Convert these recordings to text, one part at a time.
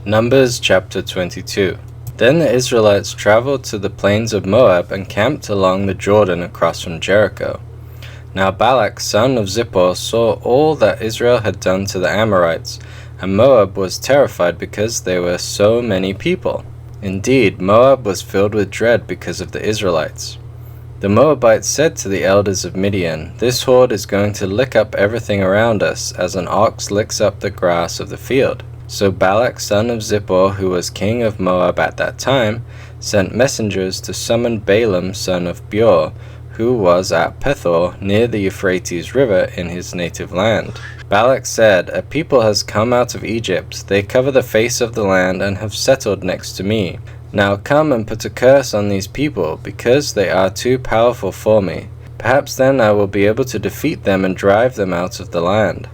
Numbers chapter 22. Then the Israelites traveled to the plains of Moab and camped along the Jordan across from Jericho. Now Balak son of Zippor saw all that Israel had done to the Amorites, and Moab was terrified because there were so many people. Indeed, Moab was filled with dread because of the Israelites. The Moabites said to the elders of Midian, "This horde is going to lick up everything around us, as an ox licks up the grass of the field." So Balak son of Zippor, who was king of Moab at that time, sent messengers to summon Balaam son of Beor, who was at Pethor near the Euphrates River in his native land. Balak said, "A people has come out of Egypt. They cover the face of the land and have settled next to me. Now come and put a curse on these people, because they are too powerful for me. Perhaps then I will be able to defeat them and drive them out of the land.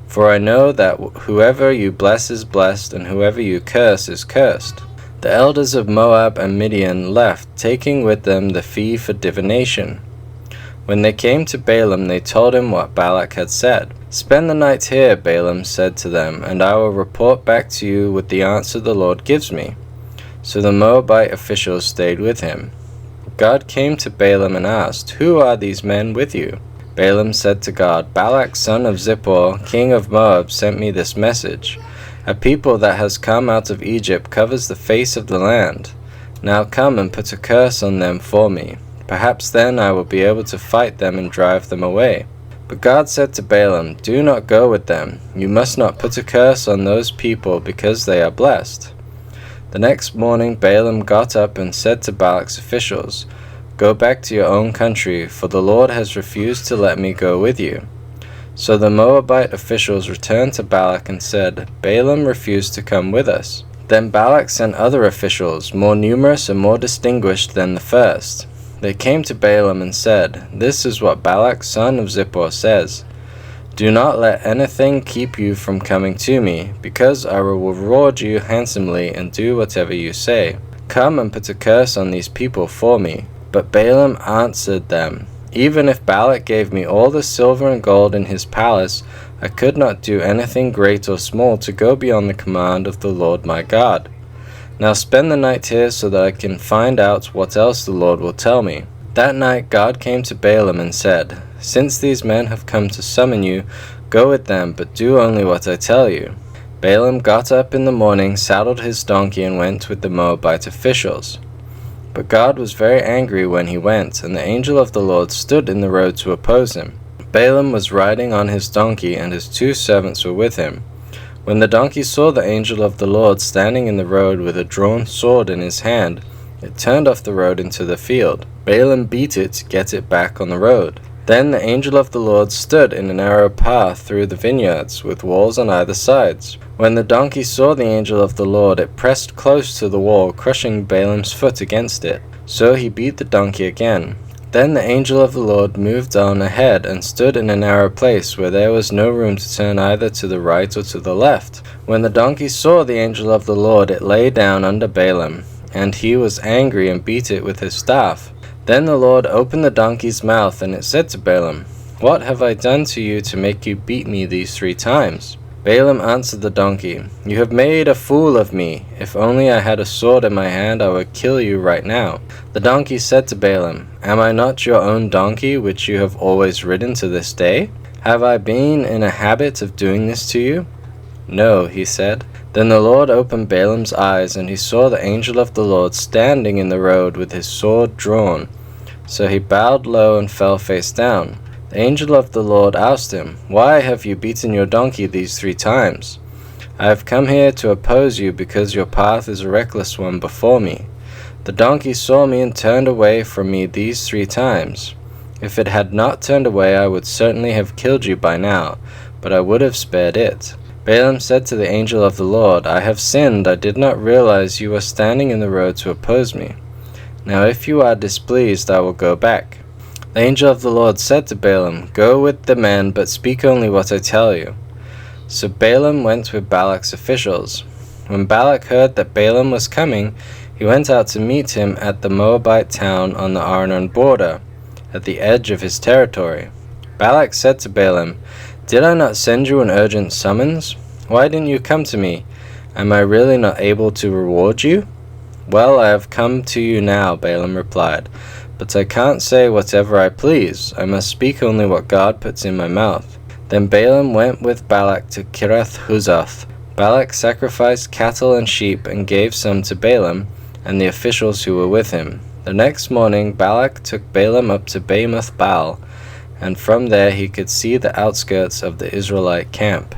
For I know that whoever you bless is blessed, and whoever you curse is cursed." The elders of Moab and Midian left, taking with them the fee for divination. When they came to Balaam, they told him what Balak had said. "Spend the night here," Balaam said to them, "and I will report back to you with the answer the Lord gives me." So the Moabite officials stayed with him. God came to Balaam and asked, "Who are these men with you?" Balaam said to God, "Balak son of Zippor, king of Moab, sent me this message. A people that has come out of Egypt covers the face of the land. Now come and put a curse on them for me. Perhaps then I will be able to fight them and drive them away." But God said to Balaam, "Do not go with them. You must not put a curse on those people, because they are blessed." The next morning Balaam got up and said to Balak's officials, "Go back to your own country, for the Lord has refused to let me go with you." So the Moabite officials returned to Balak and said, "Balaam refused to come with us." Then Balak sent other officials, more numerous and more distinguished than the first. They came to Balaam and said, "This is what Balak son of Zippor says. Do not let anything keep you from coming to me, because I will reward you handsomely and do whatever you say. Come and put a curse on these people for me." But Balaam answered them, "Even if Balak gave me all the silver and gold in his palace, I could not do anything great or small to go beyond the command of the Lord my God. Now spend the night here so that I can find out what else the Lord will tell me." That night God came to Balaam and said, "Since these men have come to summon you, go with them, but do only what I tell you." Balaam got up in the morning, saddled his donkey, and went with the Moabite officials. But God was very angry when he went, and the angel of the Lord stood in the road to oppose him. Balaam was riding on his donkey, and his 2 servants were with him. When the donkey saw the angel of the Lord standing in the road with a drawn sword in his hand, it turned off the road into the field. Balaam beat it to get it back on the road. Then the angel of the Lord stood in a narrow path through the vineyards, with walls on either sides. When the donkey saw the angel of the Lord, it pressed close to the wall, crushing Balaam's foot against it. So he beat the donkey again. Then the angel of the Lord moved on ahead and stood in a narrow place where there was no room to turn either to the right or to the left. When the donkey saw the angel of the Lord, it lay down under Balaam, and he was angry and beat it with his staff. Then the Lord opened the donkey's mouth, and it said to Balaam, "What have I done to you to make you beat me these 3 times?" Balaam answered the donkey, "You have made a fool of me. If only I had a sword in my hand, I would kill you right now." The donkey said to Balaam, "Am I not your own donkey, which you have always ridden to this day? Have I been in a habit of doing this to you?" "No," he said. Then the Lord opened Balaam's eyes, and he saw the angel of the Lord standing in the road with his sword drawn. So he bowed low and fell face down. The angel of the Lord asked him, "Why have you beaten your donkey these 3 times? I have come here to oppose you because your path is a reckless one before me. The donkey saw me and turned away from me these 3 times. If it had not turned away, I would certainly have killed you by now, but I would have spared it." Balaam said to the angel of the Lord, "I have sinned. I did not realize you were standing in the road to oppose me. Now if you are displeased, I will go back." The angel of the Lord said to Balaam, "Go with the men, but speak only what I tell you." So Balaam went with Balak's officials. When Balak heard that Balaam was coming, he went out to meet him at the Moabite town on the Arnon border, at the edge of his territory. Balak said to Balaam, "Did I not send you an urgent summons? Why didn't you come to me? Am I really not able to reward you?" "Well, I have come to you now," Balaam replied, "but I can't say whatever I please. I must speak only what God puts in my mouth." Then Balaam went with Balak to Kiriath-Huzoth. Balak sacrificed cattle and sheep and gave some to Balaam and the officials who were with him. The next morning Balak took Balaam up to Bamoth Baal, and from there he could see the outskirts of the Israelite camp.